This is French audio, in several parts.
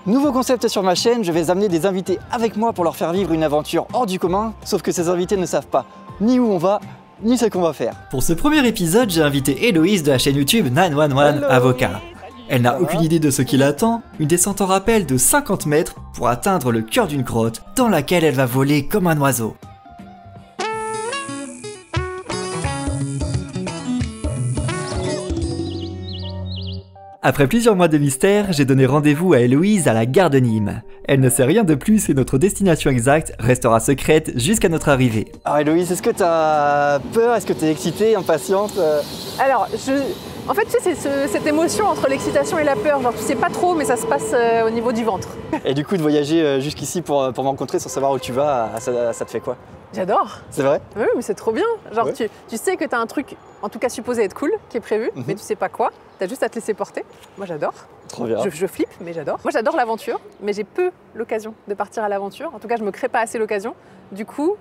Nouveau concept sur ma chaîne, je vais amener des invités avec moi pour leur faire vivre une aventure hors du commun, sauf que ces invités ne savent pas ni où on va, ni ce qu'on va faire. Pour ce premier épisode, j'ai invité Héloïse de la chaîne YouTube 911 Avocat. Elle n'a aucune idée de ce qui l'attend, une descente en rappel de 50 mètres pour atteindre le cœur d'une grotte dans laquelle elle va voler comme un oiseau. Après plusieurs mois de mystère, j'ai donné rendez-vous à Héloïse à la gare de Nîmes. Elle ne sait rien de plus et notre destination exacte restera secrète jusqu'à notre arrivée. Alors Héloïse, est-ce que t'as peur? Est-ce que t'es excitée, impatiente? Alors, en fait, tu sais, c'est cette émotion entre l'excitation et la peur. Genre, tu sais pas trop, mais ça se passe au niveau du ventre. Et du coup, de voyager jusqu'ici pour me rencontrer sans savoir où tu vas, ça te fait quoi? J'adore. C'est vrai? Oui, mais c'est trop bien. Genre, ouais. tu sais que t'as un truc, en tout cas supposé être cool, qui est prévu, mais tu sais pas quoi. T'as juste à te laisser porter. Moi, j'adore. Trop bien. Je flippe, mais j'adore. Moi, j'adore l'aventure, mais j'ai peu l'occasion de partir à l'aventure. En tout cas, je me crée pas assez l'occasion. Du coup,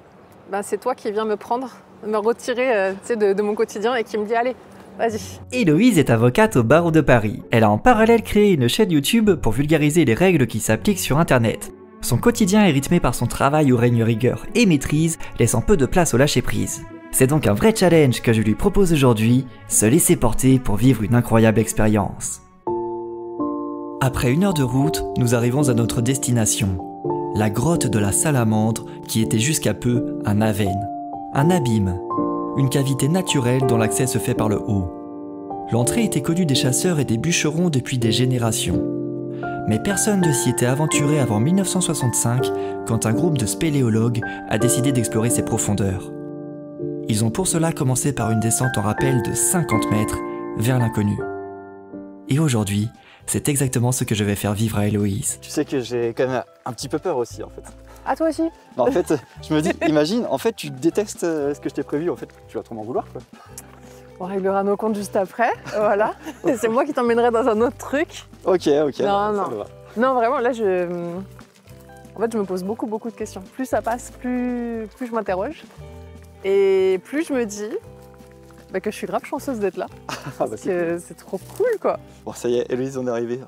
c'est toi qui viens me prendre, me retirer de mon quotidien et qui me dit allez, vas-y. Héloïse est avocate au barreau de Paris. Elle a en parallèle créé une chaîne YouTube pour vulgariser les règles qui s'appliquent sur Internet. Son quotidien est rythmé par son travail où règne rigueur et maîtrise, laissant peu de place au lâcher-prise. C'est donc un vrai challenge que je lui propose aujourd'hui, se laisser porter pour vivre une incroyable expérience. Après 1 heure de route, nous arrivons à notre destination. La grotte de la Salamandre, qui était jusqu'à peu un avène. Un abîme. Une cavité naturelle dont l'accès se fait par le haut. L'entrée était connue des chasseurs et des bûcherons depuis des générations. Mais personne ne s'y était aventuré avant 1965, quand un groupe de spéléologues a décidé d'explorer ses profondeurs. Ils ont pour cela commencé par une descente en rappel de 50 mètres vers l'inconnu. Et aujourd'hui, c'est exactement ce que je vais faire vivre à Héloïse. Tu sais que j'ai quand même un petit peu peur aussi en fait. À toi aussi. En fait, je me dis, imagine, en fait tu détestes ce que je t'ai prévu, en fait tu vas trop m'en vouloir quoi. On réglera nos comptes juste après, voilà. Et c'est moi qui t'emmènerai dans un autre truc. Ok. Non, ça non. me va. Non, vraiment, là, en fait, je me pose beaucoup de questions. Plus ça passe, plus je m'interroge. Et plus je me dis que je suis grave chanceuse d'être là. Parce que c'est trop cool, quoi. Bon, ça y est, Héloïse, on est arrivé.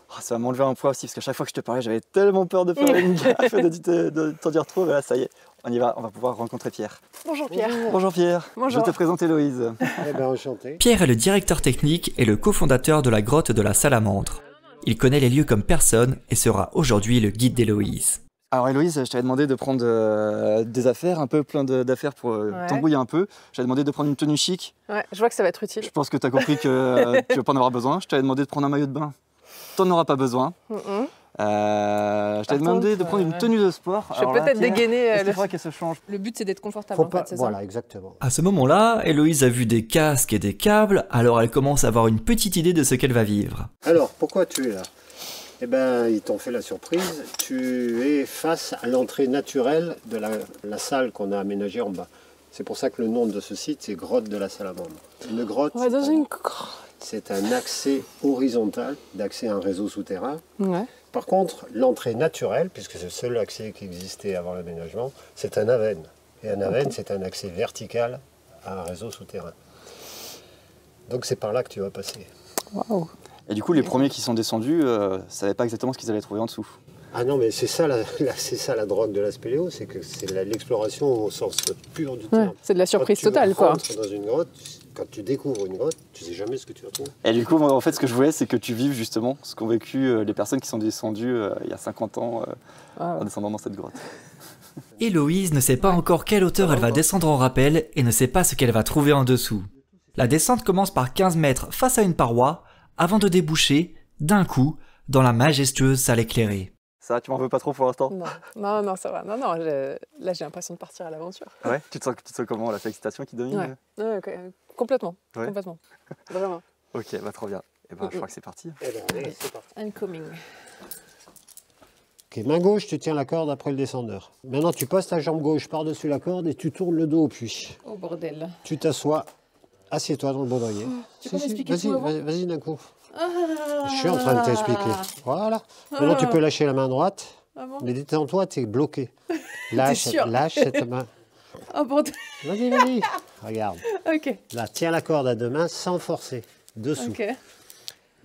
Oh, ça va m'enlever un poids aussi, parce qu'à chaque fois que je te parlais, j'avais tellement peur de faire une gaffe et de t'en dire trop. Mais là, ça y est, on y va, on va pouvoir rencontrer Pierre. Bonjour Pierre. Bonjour Pierre. Bonjour. Je te présente Héloïse. Eh bien, enchanté. Pierre est le directeur technique et le cofondateur de la grotte de la Salamandre. Il connaît les lieux comme personne et sera aujourd'hui le guide d'Héloïse. Alors Héloïse, je t'avais demandé de prendre des affaires, un peu plein d'affaires pour t'embrouiller un peu. Je t'avais demandé de prendre une tenue chic. Ouais, je vois que ça va être utile. Je pense que tu as compris que tu vas pas en avoir besoin. Je t'avais demandé de prendre un maillot de bain. T'en auras pas besoin. Je t'avais demandé de prendre une tenue de sport. Je vais peut-être dégainer. Il faudra qu'elle se change. Le but, c'est d'être confortable, Faut en pas... fait, c'est Voilà, ça. exactement. À ce moment-là, Héloïse a vu des casques et des câbles, alors elle commence à avoir une petite idée de ce qu'elle va vivre. Alors, pourquoi tu es là? Eh bien, ils t'ont fait la surprise. Tu es face à l'entrée naturelle de la salle qu'on a aménagée en bas. C'est pour ça que le nom de ce site, c'est Grotte de la Salamandre. Une grotte, On va dans une grotte. c'est un accès horizontal, d'accès à un réseau souterrain. Ouais. Par contre, l'entrée naturelle, puisque c'est le seul accès qui existait avant l'aménagement, c'est un avène. Et un avène, c'est un accès vertical à un réseau souterrain. Donc c'est par là que tu vas passer. Waouh. Et du coup, les premiers qui sont descendus ne savaient pas exactement ce qu'ils allaient trouver en dessous. Ah non, mais c'est ça, c'est ça la drogue de la spéléo, c'est que c'est l'exploration au sens pur du terme. C'est de la surprise totale, quoi. quoi. Quand tu rentres dans une grotte, quand tu découvres une grotte, tu sais jamais ce que tu retrouves. Et du coup, moi, en fait, ce que je voulais, c'est que tu vives justement ce qu'ont vécu les personnes qui sont descendues il y a 50 ans en descendant dans cette grotte. Héloïse ne sait pas encore quelle hauteur elle va descendre en rappel et ne sait pas ce qu'elle va trouver en dessous. La descente commence par 15 mètres face à une paroi, avant de déboucher, d'un coup, dans la majestueuse salle éclairée. Ça, tu m'en veux pas trop pour l'instant? Non, ça va. Non, là, j'ai l'impression de partir à l'aventure. Ouais, tu te sens comment là? C'est l'excitation qui domine? Ouais, complètement. Ouais. Complètement. Vraiment. Ok, bah trop bien. Et ben, je crois que c'est parti. Eh ben, allez, c'est parti. I'm coming. Ok, main gauche, tu tiens la corde après le descendeur. Maintenant, tu passes ta jambe gauche par-dessus la corde et tu tournes le dos au puits. Oh bordel. Tu t'assois, assieds-toi dans le baudrier. Tu peux m'expliquer tout avant? Vas-y d'un coup. Je suis en train de t'expliquer. Voilà. Maintenant, tu peux lâcher la main droite. Ah bon? Mais détends-toi, tu es bloqué. Lâche cette main. Oh bordel. Vas-y. Regarde. Ok. Là, tiens la corde à deux mains sans forcer. Dessous. Ok.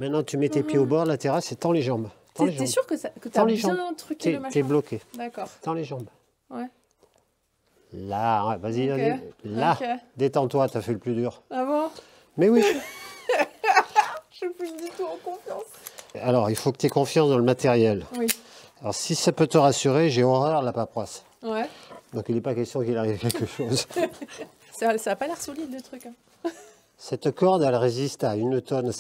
Maintenant, tu mets tes pieds au bord de la terrasse et tends les jambes. T'es sûr que t'as bien truqué le machin? T'es bloqué. D'accord. Tends les jambes. Ouais. Là, vas-y, Ok. vas-y. Là, Ok. détends-toi, t'as fait le plus dur. Ah bon? Mais oui. Je suis plus du tout en confiance. Alors, il faut que tu aies confiance dans le matériel. Oui. Alors, si ça peut te rassurer, j'ai horreur de la paperasse. Ouais. Donc, il n'est pas question qu'il arrive quelque chose. Ça a pas l'air solide le truc. Hein. Cette corde, elle résiste à 1,5 tonne.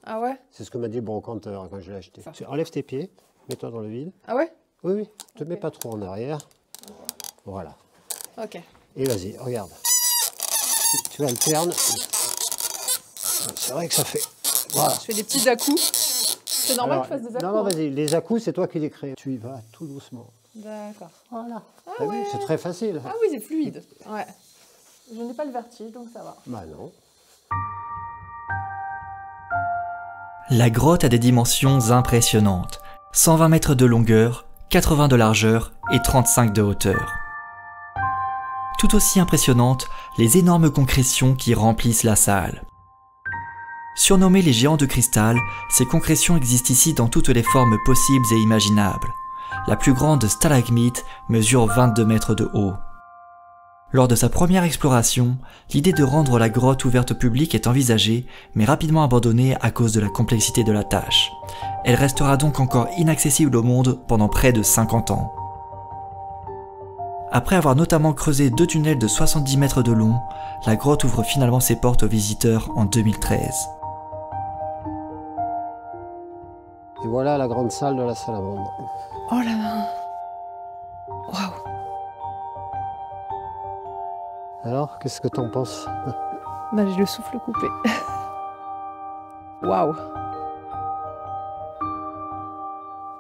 Ah ouais? C'est ce que m'a dit le brocanteur quand je l'ai acheté. Ça. Tu enlèves tes pieds, mets-toi dans le vide. Ah ouais? Oui, oui, ne te Ok. mets pas trop en arrière. Voilà. Ok. Et vas-y, regarde. Tu alternes. C'est vrai que ça fait... Voilà. Je fais des petits à-coups. C'est normal Alors, que je fasse des à-coups. non, non, hein. vas-y, les à-coups, c'est toi qui les crées. Tu y vas tout doucement. D'accord. Voilà. Ah T'as vu, ouais. c'est très facile. Ah oui, c'est fluide. Ouais. Je n'ai pas le vertige, donc ça va. Bah non. La grotte a des dimensions impressionnantes. 120 mètres de longueur, 80 de largeur et 35 de hauteur. Tout aussi impressionnantes, les énormes concrétions qui remplissent la salle. Surnommées les géants de cristal, ces concrétions existent ici dans toutes les formes possibles et imaginables. La plus grande stalagmite mesure 22 mètres de haut. Lors de sa première exploration, l'idée de rendre la grotte ouverte au public est envisagée, mais rapidement abandonnée à cause de la complexité de la tâche. Elle restera donc encore inaccessible au monde pendant près de 50 ans. Après avoir notamment creusé 2 tunnels de 70 mètres de long, la grotte ouvre finalement ses portes aux visiteurs en 2013. Et voilà la grande salle de la salamandre. Oh là là. Waouh. Alors, qu'est-ce que t'en penses? Bah, j'ai le souffle coupé. Waouh.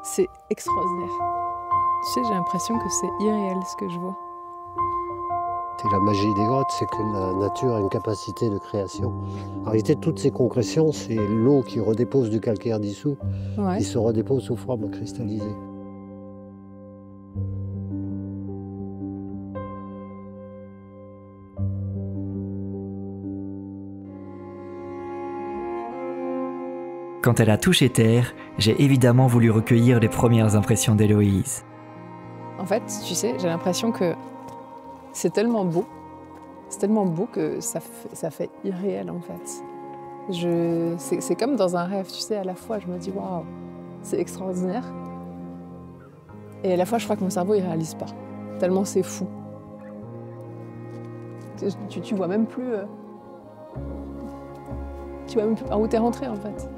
C'est extraordinaire. Tu sais, j'ai l'impression que c'est irréel ce que je vois. C'est la magie des grottes, c'est que la nature a une capacité de création. En réalité, toutes ces concrétions, c'est l'eau qui redépose du calcaire dissous, Ouais. qui se redépose sous forme cristallisée. Quand elle a touché terre, j'ai évidemment voulu recueillir les premières impressions d'Héloïse. En fait, tu sais, j'ai l'impression que c'est tellement beau. C'est tellement beau que ça fait irréel en fait. C'est comme dans un rêve, tu sais, à la fois je me dis waouh, c'est extraordinaire. Et à la fois je crois que mon cerveau il réalise pas. Tellement c'est fou. Tu vois même plus. Tu vois même plus par où t'es rentré en fait.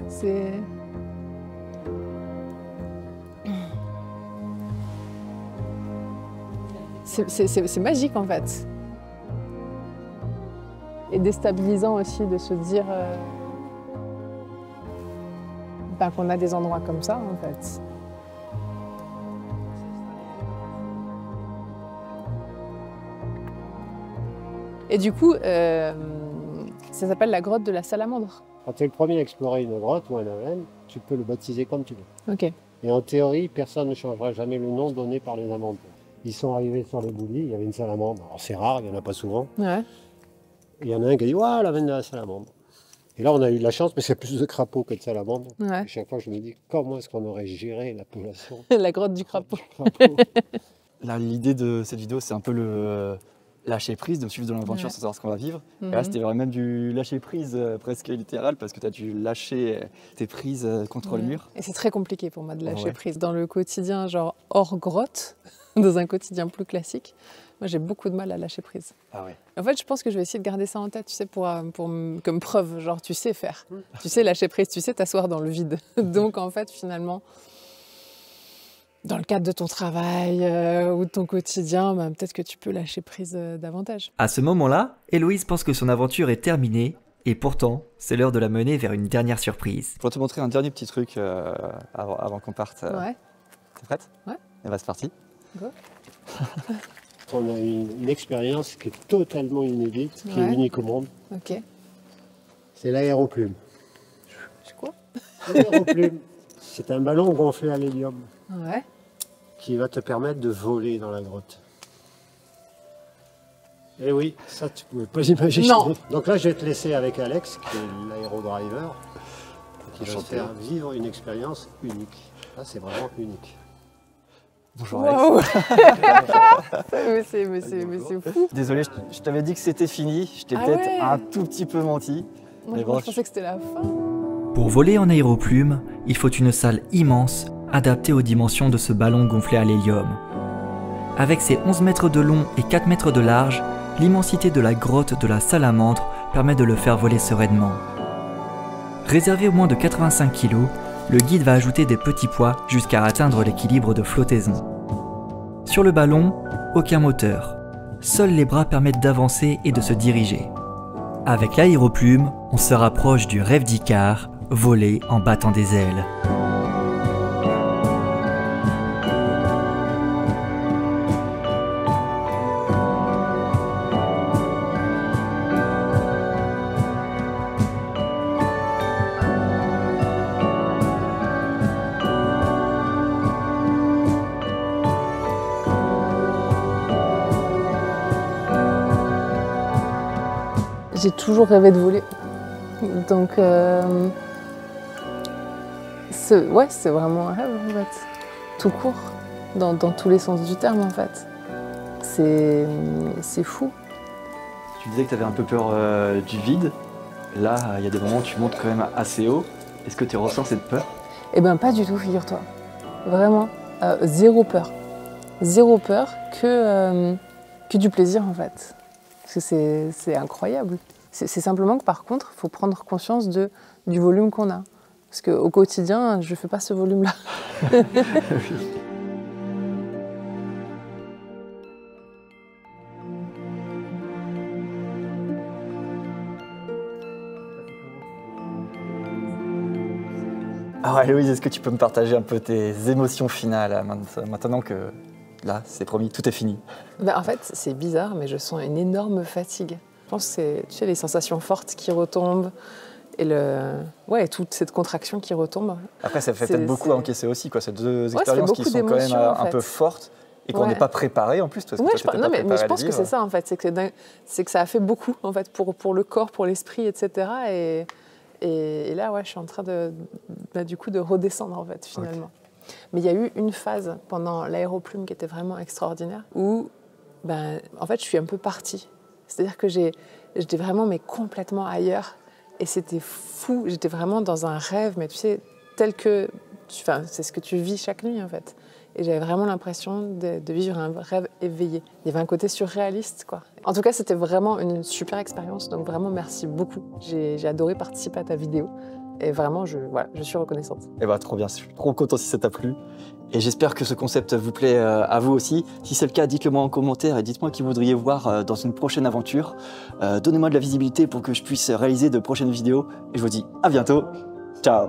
C'est. C'est magique en fait. Et déstabilisant aussi de se dire qu'on a des endroits comme ça en fait. Et du coup, ça s'appelle la grotte de la salamandre. Quand tu es le premier à explorer une grotte ou un domaine, tu peux le baptiser comme tu veux. Ok. Et en théorie, personne ne changera jamais le nom donné par les inventeurs. Ils sont arrivés sur les boulis, il y avait une salamandre. Alors c'est rare, il n'y en a pas souvent. Ouais. Et il y en a un qui a dit « Waouh, la veine de la salamandre !» Et là, on a eu de la chance, mais c'est plus de crapauds que de salamandres. Ouais. Et chaque fois, je me dis « Comment est-ce qu'on aurait géré la population La grotte du crapaud. du crapaud ?» Là, l'idée de cette vidéo, c'est un peu le lâcher prise, de me suivre dans l'aventure Ouais. sans savoir ce qu'on va vivre. Et là, c'était vraiment même du lâcher prise presque littéral, parce que tu as dû lâcher tes prises contre le Ouais. mur. Et c'est très compliqué pour moi de lâcher Ouais. prise. Dans le quotidien, genre hors grotte, dans un quotidien plus classique, moi j'ai beaucoup de mal à lâcher prise. Ah ouais. En fait, je pense que je vais essayer de garder ça en tête, tu sais, comme preuve. Genre, tu sais faire. Tu sais lâcher prise, tu sais t'asseoir dans le vide. Donc, en fait, finalement, dans le cadre de ton travail ou de ton quotidien, bah, peut-être que tu peux lâcher prise davantage. À ce moment-là, Héloïse pense que son aventure est terminée, et pourtant, c'est l'heure de la mener vers une dernière surprise. Je vais te montrer un dernier petit truc avant qu'on parte. Ouais. T'es prête? Ouais. Et bah, c'est parti. Go. On a une expérience qui est totalement inédite, qui est Ouais. unique au monde. Ok. C'est l'aéroplume. C'est quoi? L'aéroplume, c'est un ballon gonflé à l'hélium Ouais. qui va te permettre de voler dans la grotte. Et oui, ça tu pouvais pas imaginer. Non. Donc là, je vais te laisser avec Alex, qui est l'aérodriver, qui va te faire vivre une expérience unique. Là, c'est vraiment unique. Bonjour Wow. Alex. mais c'est fou. Désolé, je t'avais dit que c'était fini. Je t'ai Ah peut-être ouais. un tout petit peu menti. Moi, Mais bon, je pensais que c'était la fin. Pour voler en aéroplume, il faut une salle immense, adaptée aux dimensions de ce ballon gonflé à l'hélium. Avec ses 11 mètres de long et 4 mètres de large, l'immensité de la grotte de la Salamandre permet de le faire voler sereinement. Réservé au moins de 85 kg, le guide va ajouter des petits poids jusqu'à atteindre l'équilibre de flottaison. Sur le ballon, aucun moteur. Seuls les bras permettent d'avancer et de se diriger. Avec l'aéroplume, on se rapproche du rêve d'Icare, voler en battant des ailes. J'ai toujours rêvé de voler. Donc, c'est vraiment un rêve en fait. Tout court, dans tous les sens du terme en fait. C'est fou. Tu disais que tu avais un peu peur du vide. Là, il y a des moments où tu montes quand même assez haut. Est-ce que tu ressens cette peur? Eh ben pas du tout, figure-toi. Vraiment, zéro peur. Zéro peur que du plaisir en fait. Parce que c'est incroyable. C'est simplement que par contre, il faut prendre conscience du volume qu'on a. Parce qu'au quotidien, je ne fais pas ce volume-là. Alors Héloïse, est-ce que tu peux me partager un peu tes émotions finales maintenant que là, c'est promis, tout est fini? Ben, en fait, c'est bizarre, mais je sens une énorme fatigue. Je pense que c'est, tu sais, les sensations fortes qui retombent et toute cette contraction qui retombe. Après, ça fait peut-être beaucoup à encaisser aussi, quoi. Ces deux expériences qui sont quand même en un peu fortes et qu'on n'est pas préparé en plus. Parce que mais je pense que c'est ça en fait, c'est que ça a fait beaucoup en fait pour le corps, pour l'esprit, etc. Et là, je suis en train de redescendre en fait finalement. Okay. Mais il y a eu une phase pendant l'aéroplume qui était vraiment extraordinaire où, en fait, je suis un peu partie. C'est-à-dire que j'étais vraiment complètement ailleurs et c'était fou. J'étais vraiment dans un rêve, mais tu sais, tel que, c'est ce que tu vis chaque nuit en fait. Et j'avais vraiment l'impression de vivre un rêve éveillé. Il y avait un côté surréaliste, quoi. En tout cas, c'était vraiment une super expérience. Donc vraiment, merci beaucoup. J'ai adoré participer à ta vidéo. Et vraiment, je suis reconnaissante. Et trop bien. Je suis trop content si ça t'a plu. Et j'espère que ce concept vous plaît à vous aussi. Si c'est le cas, dites-le moi en commentaire et dites-moi qui vous voudriez voir dans une prochaine aventure. Donnez-moi de la visibilité pour que je puisse réaliser de prochaines vidéos. Et je vous dis à bientôt. Ciao.